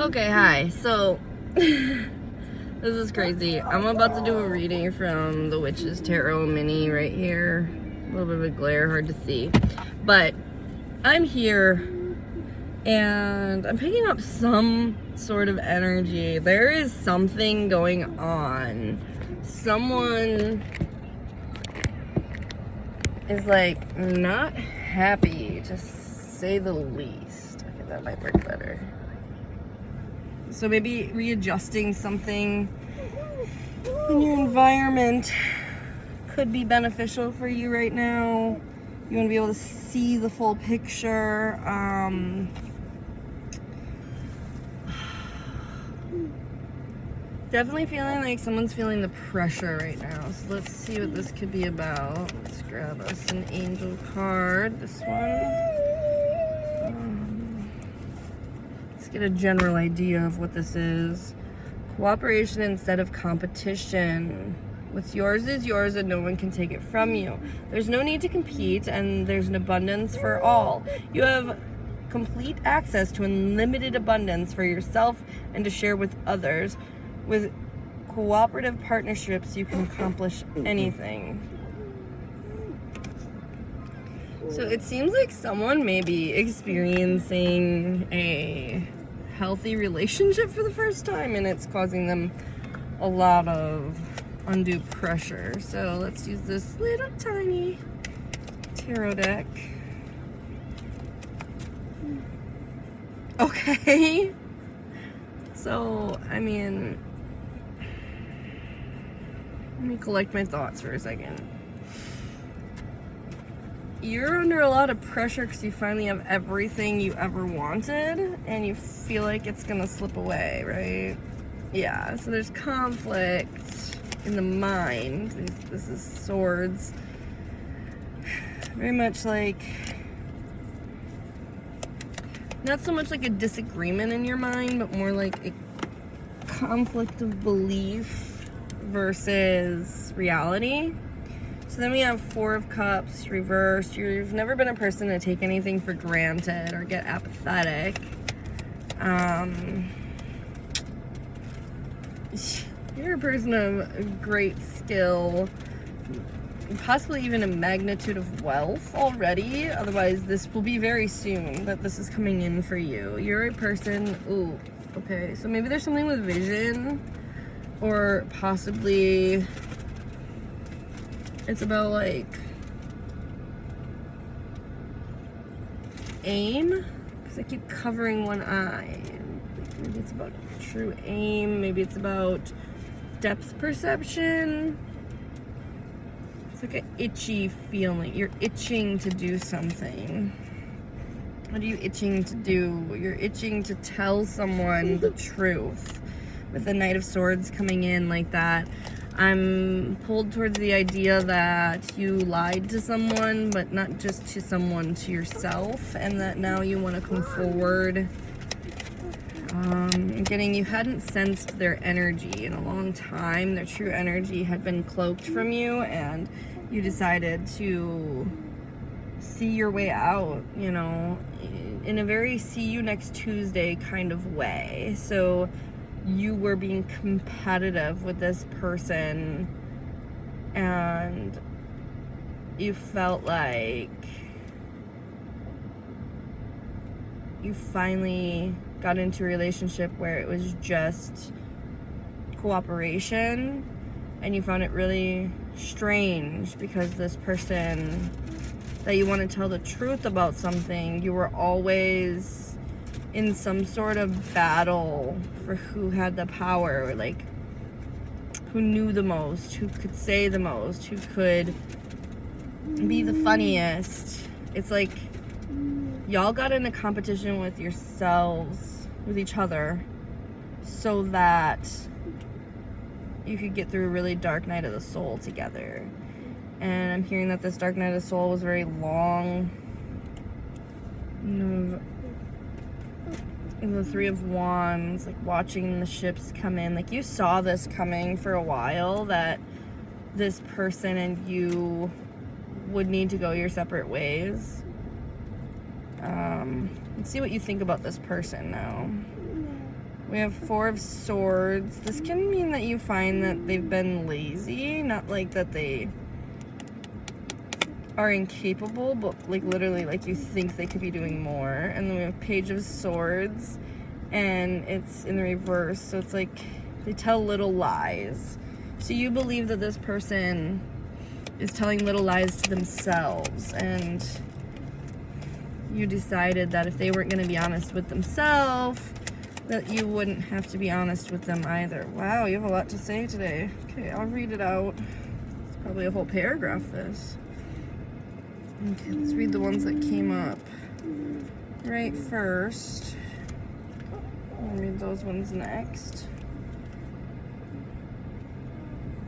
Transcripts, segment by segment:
Okay, hi. So, this is crazy. I'm about to do a reading from the Witch's Tarot Mini right here. A little bit of a glare, hard to see. But I'm here and I'm picking up some sort of energy. There is something going on. Someone is like not happy, to say the least. Okay, that might work better. So maybe readjusting something in your environment could be beneficial for you right now. You want to be able to see the full picture. Definitely feeling like someone's feeling the pressure right now. So let's see what this could be about. Let's grab us an angel card. This one. Let's get a general idea of what this is. Cooperation instead of competition. What's yours is yours and no one can take it from you. There's no need to compete and there's an abundance for all. You have complete access to unlimited abundance for yourself and to share with others. With cooperative partnerships, you can accomplish anything. So it seems like someone may be experiencing a healthy relationship for the first time and it's causing them a lot of undue pressure. So let's use this little tiny tarot deck. Okay. So, I mean, let me collect my thoughts for a second. You're under a lot of pressure because you finally have everything you ever wanted and you feel like it's gonna slip away, right? Yeah, so there's conflict in the mind. This is swords. Very much like, not so much like a disagreement in your mind, but more like a conflict of belief versus reality. So then we have Four of Cups reversed. You've never been a person to take anything for granted or get apathetic. You're a person of great skill, possibly even a magnitude of wealth already. Otherwise, this will be very soon that this is coming in for you. You're a person, ooh, okay. So maybe there's something with vision or possibly it's about like aim, because I keep covering one eye. Maybe it's about true aim. Maybe it's about depth perception. It's like an itchy feeling. You're itching to do something. What are you itching to do? You're itching to tell someone the truth. With the Knight of Swords coming in like that, I'm pulled towards the idea that you lied to someone, but not just to someone, to yourself, and that now you want to come forward. Getting you hadn't sensed their energy in a long time. Their true energy had been cloaked from you, and you decided to see your way out, you know, in a very see you next Tuesday kind of way. So you were being competitive with this person and you felt like you finally got into a relationship where it was just cooperation, and you found it really strange because this person that you want to tell the truth about something, you were always in some sort of battle for who had the power, like who knew the most, who could say the most, who could be the funniest. It's like y'all got in a competition with yourselves, with each other, so that you could get through a really dark night of the soul together. And I'm hearing that this dark night of the soul was very long. The Three of Wands, like watching the ships come in, like you saw this coming for a while, that this person and you would need to go your separate ways. Let's see what you think about this person now. We have Four of Swords. This can mean that you find that they've been lazy, not like that they are incapable, but like literally like you think they could be doing more. And then we have Page of Swords, and it's in the reverse, so it's like they tell little lies. So you believe that this person is telling little lies to themselves, and you decided that if they weren't going to be honest with themselves, that you wouldn't have to be honest with them either. Wow, you have a lot to say today. Okay, I'll read it out. It's probably a whole paragraph, this. Okay, let's read the ones that came up right first. I'll read those ones next.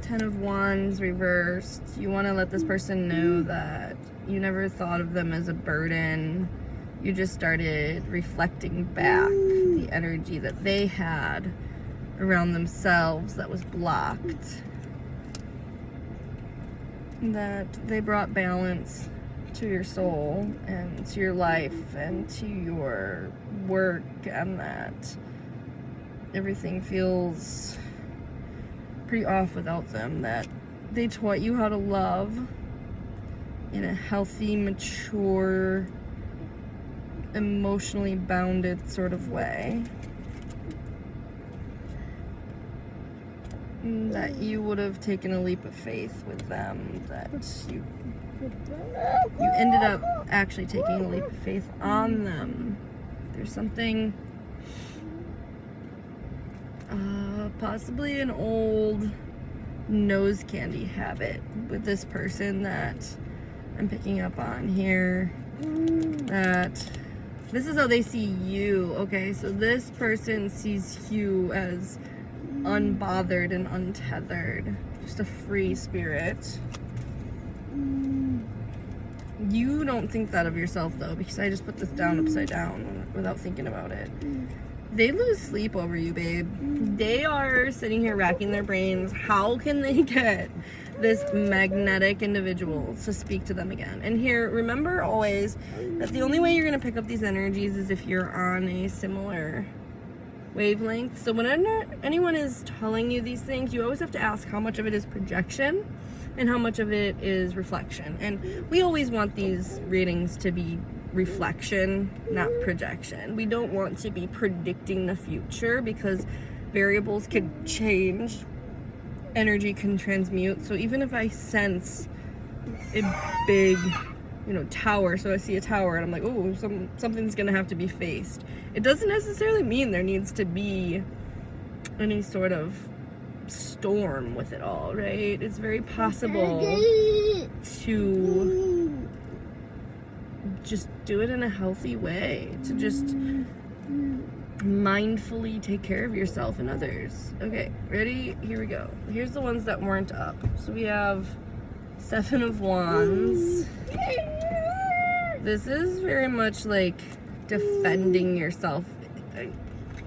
10 of Wands reversed. You want to let this person know that you never thought of them as a burden. You just started reflecting back the energy that they had around themselves that was blocked. That they brought balance to your soul and to your life and to your work, and that everything feels pretty off without them. That they taught you how to love in a healthy, mature, emotionally bounded sort of way. That you would have taken a leap of faith with them. That you ended up actually taking a leap of faith on them. There's something, possibly an old nose candy habit with this person that I'm picking up on here. That this is how they see you, okay? So this person sees you as unbothered and untethered, just a free spirit. You don't think that of yourself, though, because I just put this down upside down without thinking about it. They lose sleep over you, babe. They are sitting here racking their brains. How can they get this magnetic individual to speak to them again? And here, remember always that the only way you're going to pick up these energies is if you're on a similar wavelength. So whenever anyone is telling you these things, you always have to ask how much of it is projection and how much of it is reflection. And we always want these readings to be reflection, not projection. We don't want to be predicting the future because variables could change, energy can transmute. So even if I sense a big, tower, so I see a tower and I'm like, oh, something's gonna have to be faced, it doesn't necessarily mean there needs to be any sort of storm with it all, right? It's very possible to just do it in a healthy way, to just mindfully take care of yourself and others. Okay, ready? Here we go. Here's the ones that weren't up. So we have Seven of Wands. This is very much like defending yourself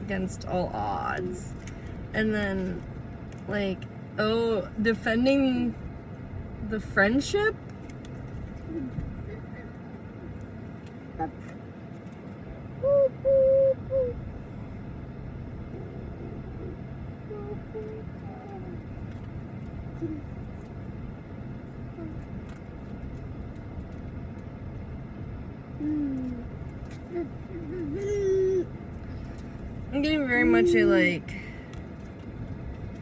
against all odds. And then like, defending the friendship. I'm getting very much a like,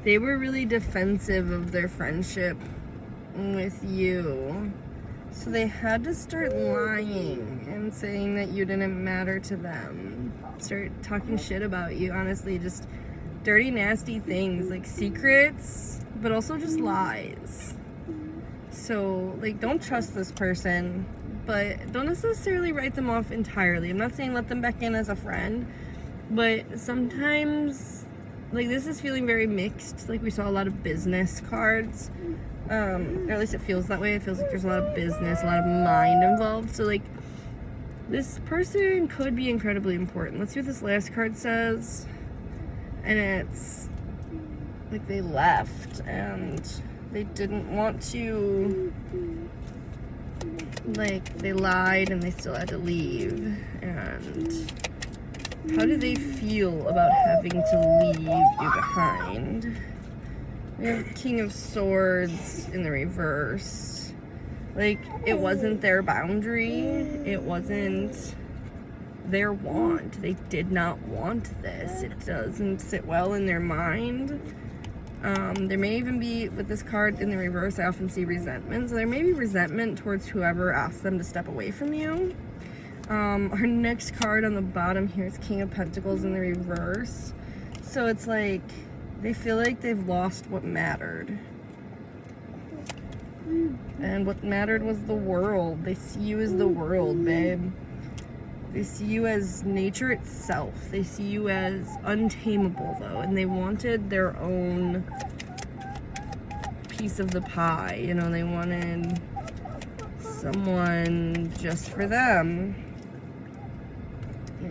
they were really defensive of their friendship with you. So they had to start lying and saying that you didn't matter to them. Start talking shit about you, honestly, just dirty, nasty things, like secrets, but also just lies. So, like, don't trust this person, but don't necessarily write them off entirely. I'm not saying let them back in as a friend, but sometimes, like, this is feeling very mixed. Like, we saw a lot of business cards. Or at least it feels that way. It feels like there's a lot of business, a lot of mind involved. So, like, this person could be incredibly important. Let's see what this last card says. And it's like they left and they didn't want to, like, they lied and they still had to leave. And How do they feel about having to leave you behind? We have King of Swords in the reverse. Like, it wasn't their boundary. It wasn't their want. They did not want this. It doesn't sit well in their mind. There may even be, with this card in the reverse, I often see resentment. So there may be resentment towards whoever asked them to step away from you. Our next card on the bottom here is King of Pentacles in the reverse. So it's like they feel like they've lost what mattered. And what mattered was the world. They see you as the world, babe. They see you as nature itself. They see you as untamable, though, and they wanted their own piece of the pie. You know, they wanted someone just for them. Yeah.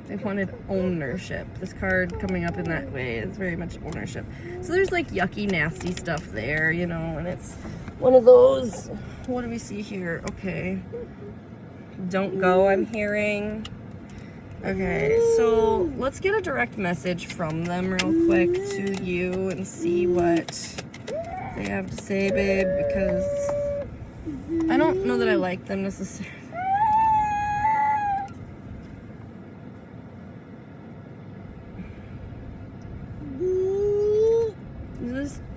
They wanted ownership. This card coming up in that way is very much ownership. So there's like yucky, nasty stuff there, you know, and it's one of those. What do we see here? Okay. Don't go, I'm hearing. Okay, so let's get a direct message from them real quick to you and see what they have to say, babe, because I don't know that I like them necessarily.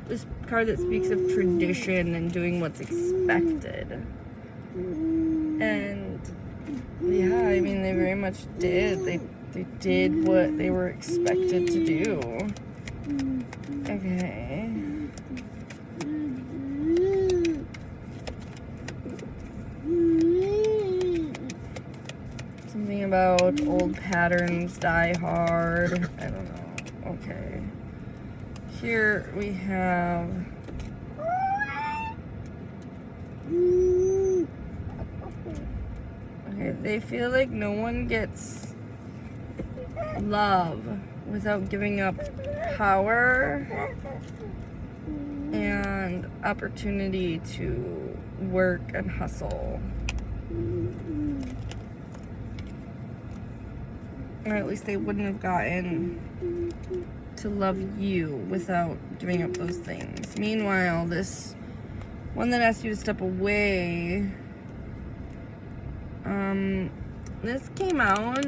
This card that speaks of tradition and doing what's expected. And yeah, I mean, they very much did. They did what they were expected to do. Okay. Something about old patterns die hard. I don't know. Okay. Here we have they feel like no one gets love without giving up power and opportunity to work and hustle. Or at least they wouldn't have gotten to love you without giving up those things. Meanwhile, this one that asked you to step away, this came out,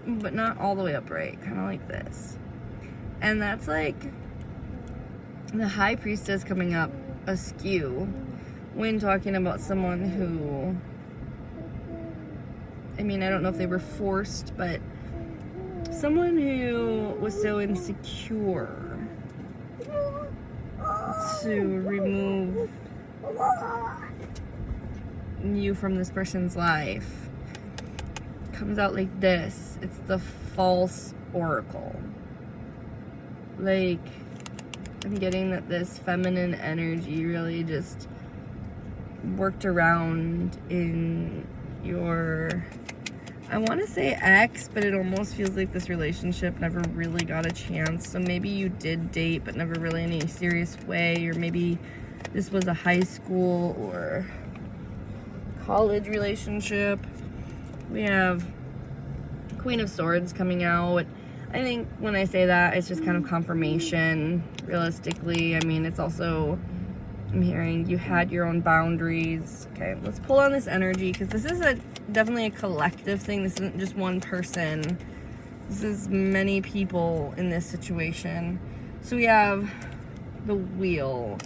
but not all the way upright, kind of like this. And that's like the High Priestess coming up askew when talking about someone who, I mean, I don't know if they were forced, but someone who was so insecure to remove you from this person's life comes out like this. It's the false oracle. Like, I'm getting that this feminine energy really just worked around in your, I want to say ex, but it almost feels like this relationship never really got a chance. So maybe you did date, but never really in any serious way. Or maybe this was a high school or college relationship. We have Queen of Swords coming out. I think when I say that, it's just kind of confirmation, realistically. I mean, it's also, I'm hearing you had your own boundaries. Okay, let's pull on this energy, because this is definitely a collective thing. This isn't just one person. This is many people in this situation. So we have the Wheel.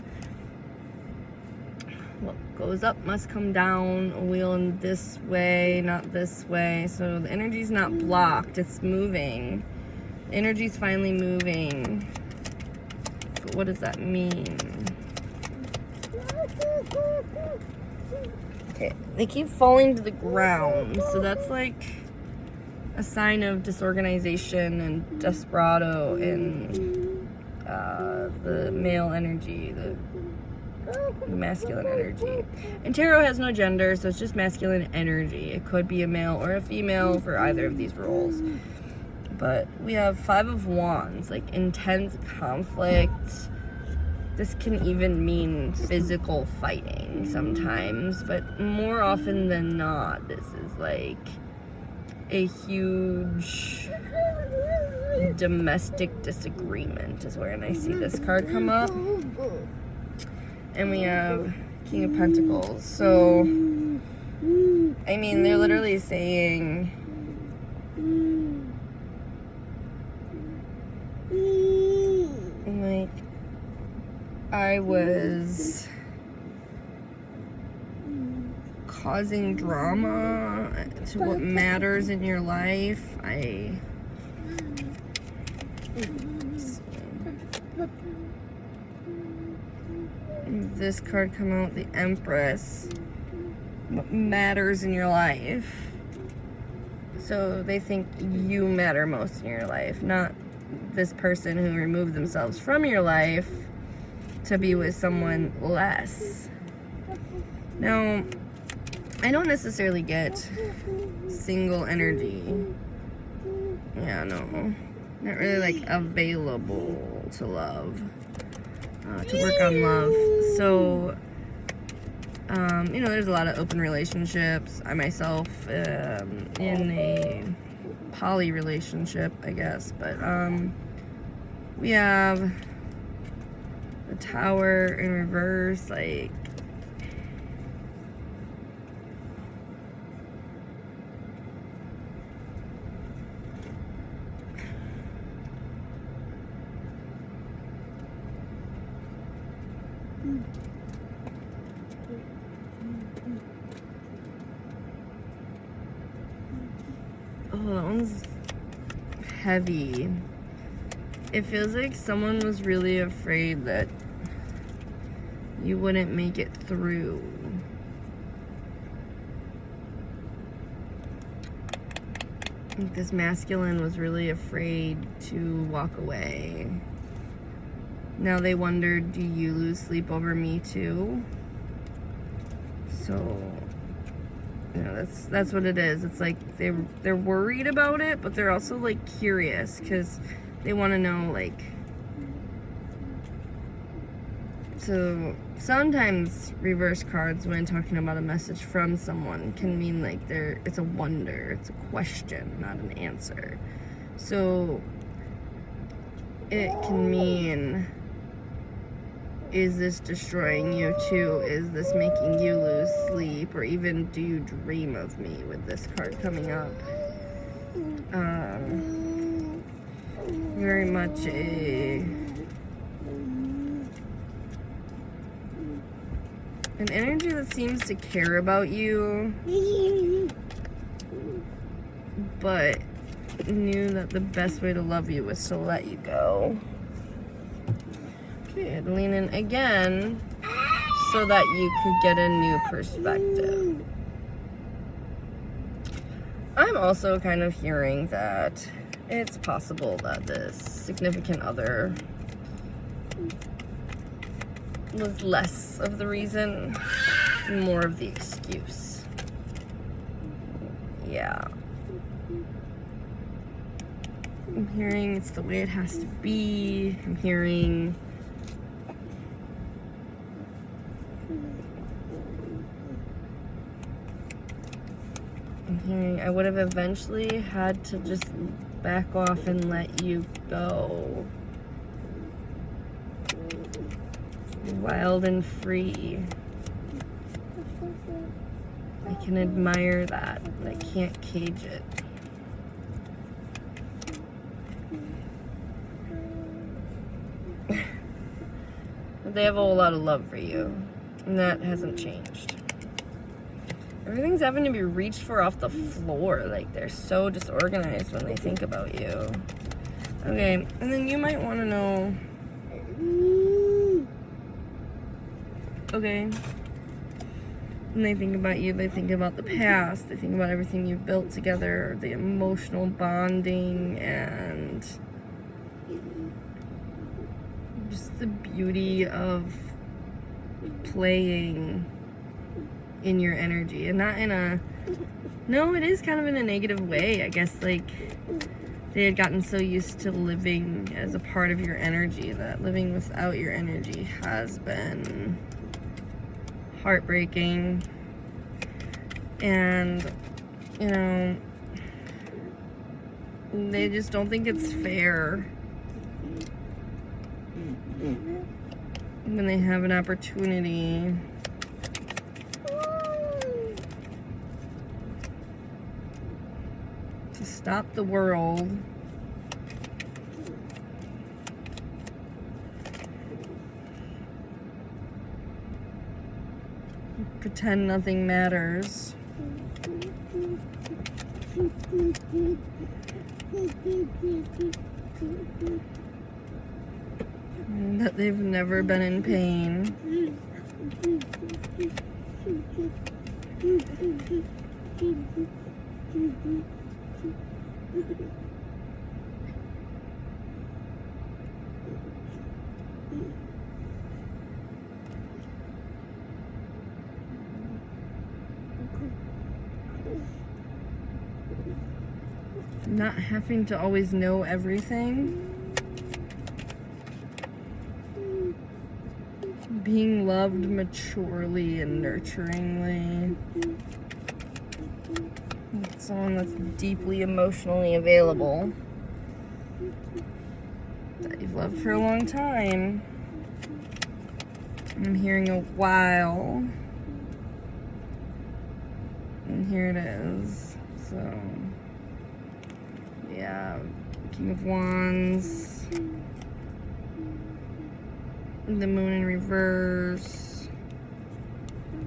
What goes up must come down. A wheel in this way, not this way. So the energy's not blocked, it's moving. The energy's finally moving. But what does that mean? Okay, they keep falling to the ground. So that's like a sign of disorganization and desperado in the male energy, the masculine energy. And tarot has no gender, so it's just masculine energy. It could be a male or a female for either of these roles. But we have Five of Wands, like intense conflict. This can even mean physical fighting sometimes, but more often than not, this is like a huge domestic disagreement is where I see this card come up. And we have King of Pentacles. So, I mean, they're literally saying, like, I was causing drama to what matters in your life. This card come out, the Empress. What matters in your life. So they think you matter most in your life, not this person who removed themselves from your life to be with someone less. Now, I don't necessarily get single energy. Yeah, no. Not really like available to love. To work on love. So, you know, there's a lot of open relationships. I myself in a poly relationship, I guess. But we have the Tower in reverse, like, oh, that one's heavy. It feels like someone was really afraid that you wouldn't make it through. I think this masculine was really afraid to walk away. Now they wondered, do you lose sleep over me too? So, you know, that's what it is. It's like they're worried about it, but they're also like curious because they want to know, like. So sometimes reverse cards, when talking about a message from someone, can mean like it's a wonder, it's a question, not an answer. So it can mean, is this destroying you too? Is this making you lose sleep? Or even, do you dream of me, with this card coming up? Very much an energy that seems to care about you, but knew that the best way to love you was to let you go. Okay, I'd lean in again so that you could get a new perspective. I'm also kind of hearing that it's possible that this significant other was less of the reason, more of the excuse. Yeah. I'm hearing it's the way it has to be. I'm hearing I would have eventually had to just back off and let you go. Wild and free. I can admire that, but I can't cage it. But they have a whole lot of love for you, and that hasn't changed. Everything's having to be reached for off the floor. Like, they're so disorganized when they think about you. Okay, and then you might want to know. Okay. When they think about you, they think about the past. They think about everything you've built together, the emotional bonding, and just the beauty of playing in your energy. And not in a, no, it is kind of in a negative way. I guess, like, they had gotten so used to living as a part of your energy that living without your energy has been heartbreaking. And, you know, They just don't think it's fair when they have an opportunity to stop the world. Pretend nothing matters. And that they've never been in pain. Not having to always know everything. Being loved maturely and nurturingly. Someone that's deeply emotionally available. That you've loved for a long time. I'm hearing a while. And here it is. So, yeah, King of Wands, the Moon in reverse,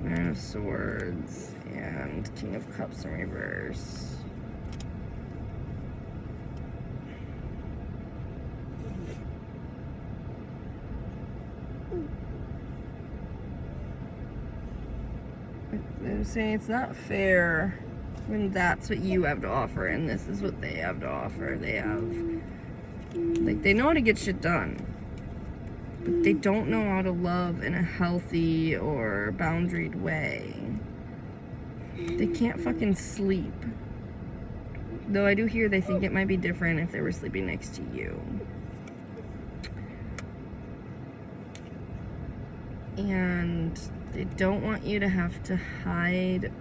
Nine of Swords, and King of Cups in reverse. I'm saying it's not fair when that's what you have to offer and this is what they have to offer. They have, like, they know how to get shit done, but they don't know how to love in a healthy or boundaried way. They can't fucking sleep. Though I do hear they think it might be different if they were sleeping next to you. And they don't want you to have to hide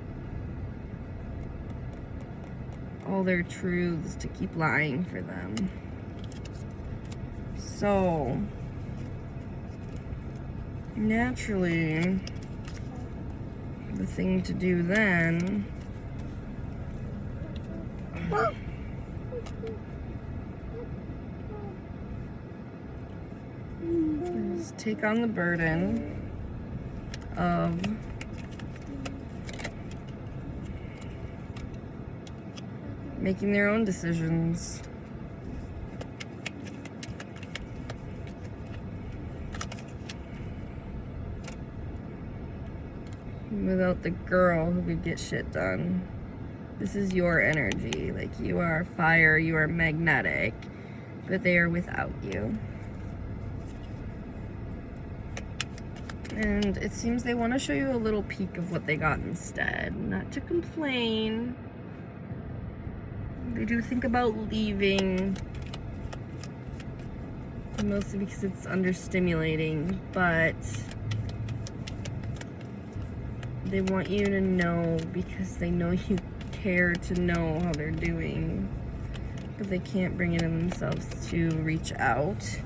all their truths to keep lying for them. So, naturally, the thing to do then is take on the burden of making their own decisions. Without the girl who could get shit done. This is your energy. Like, you are fire, you are magnetic, but they are without you. And it seems they want to show you a little peek of what they got instead. Not to complain. They do think about leaving, mostly because it's understimulating, but they want you to know because they know you care to know how they're doing, but they can't bring it in themselves to reach out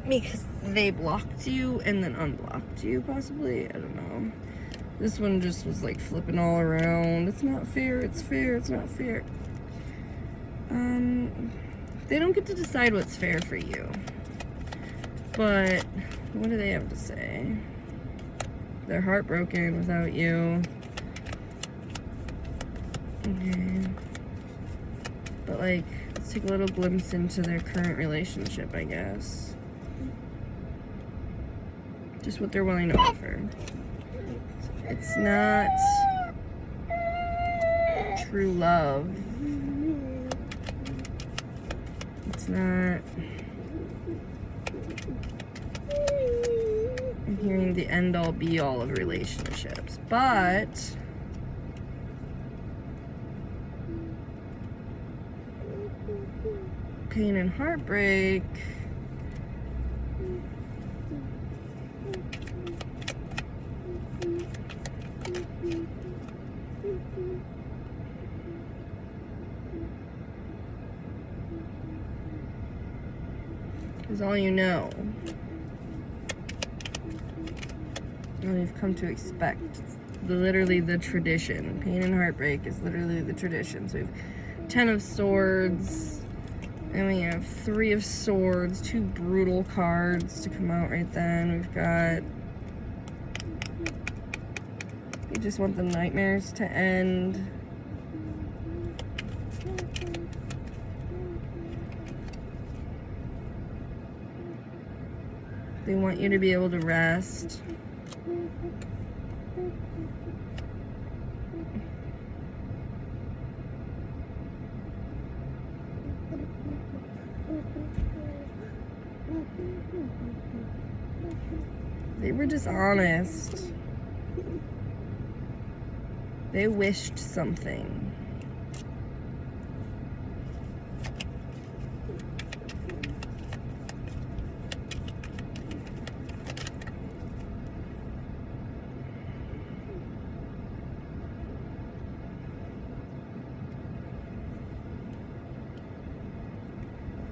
because they blocked you and then unblocked you, possibly. I don't know. This one just was like flipping all around. It's not fair, it's fair, it's not fair. They don't get to decide what's fair for you. But what do they have to say? They're heartbroken without you. Okay. But like, let's take a little glimpse into their current relationship, I guess. Just what they're willing to offer. It's not true love. It's not. I'm hearing the end-all be-all of relationships, but pain and heartbreak is all you know. All you've come to expect. It's literally the tradition. Pain and heartbreak is literally the tradition. So we have 10 of Swords, and we have 3 of Swords, 2 brutal cards to come out right then. We've got, you just want the nightmares to end. They want you to be able to rest. They were dishonest. They wished something.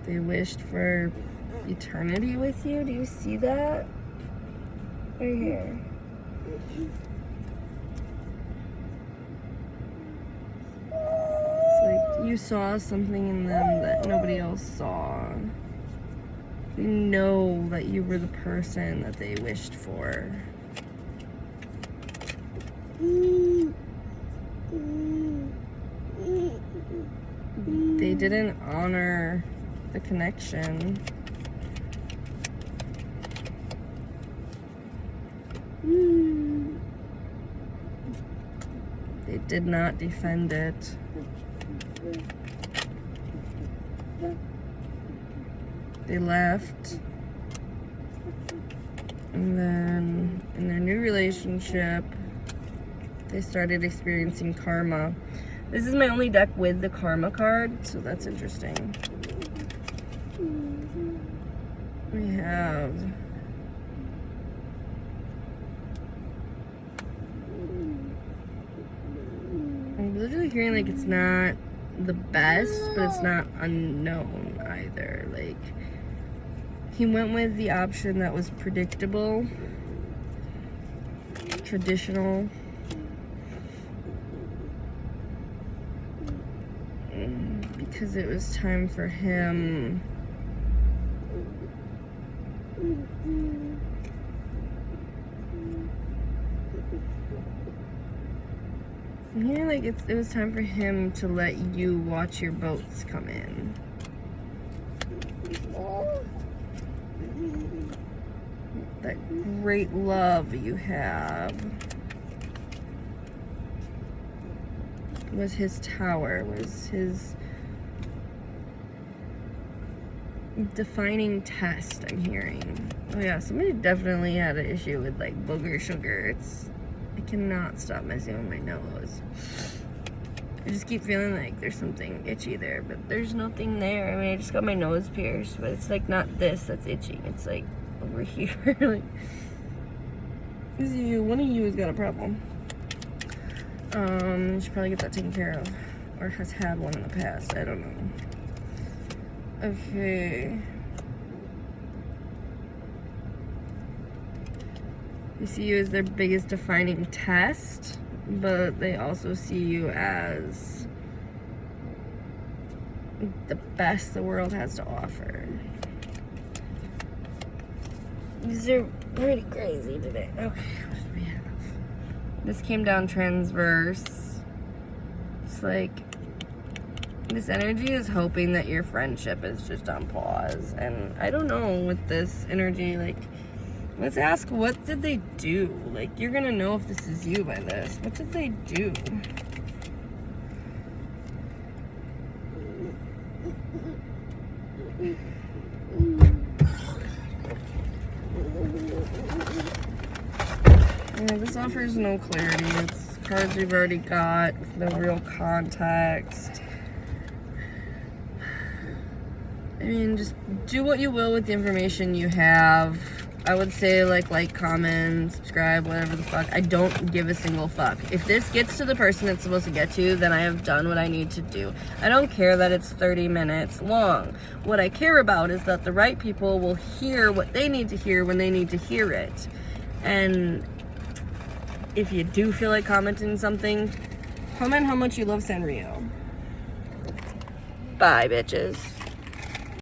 They wished for eternity with you. Do you see that? Right here. It's like you saw something in them that nobody else saw. They know that you were the person that they wished for. They didn't honor the connection. They did not defend it. They left. And then in their new relationship, they started experiencing karma. This is my only deck with the karma card, so that's interesting. We have I'm literally hearing like it's not the best, but it's not unknown either. Like, he went with the option that was predictable, traditional, because it was time for him I'm hearing like it was time for him to let you watch your boats come in. That great love you have was his tower, was his defining test, I'm hearing. Oh yeah, somebody definitely had an issue with like booger sugar. I cannot stop messing with my nose. I just keep feeling like there's something itchy there, but there's nothing there. I mean, I just got my nose pierced, but it's like not this that's itching. It's like over here. Like, this is you. One of you has got a problem. You should probably get that taken care of, or has had one in the past. I don't know. Okay. They see you as their biggest defining test, but they also see you as the best the world has to offer. These are pretty crazy today. Okay, what did we have? This came down transverse. It's like this energy is hoping that your friendship is just on pause. And I don't know with this energy, like, let's ask, what did they do? Like, you're gonna know if this is you by this. What did they do? Yeah, this offers no clarity. It's cards we've already got with no real context. I mean, just do what you will with the information you have. I would say like, comment, subscribe, whatever the fuck. I don't give a single fuck. If this gets to the person it's supposed to get to, then I have done what I need to do. I don't care that it's 30 minutes long. What I care about is that the right people will hear what they need to hear when they need to hear it. And if you do feel like commenting something, comment how much you love Sanrio. Bye, bitches.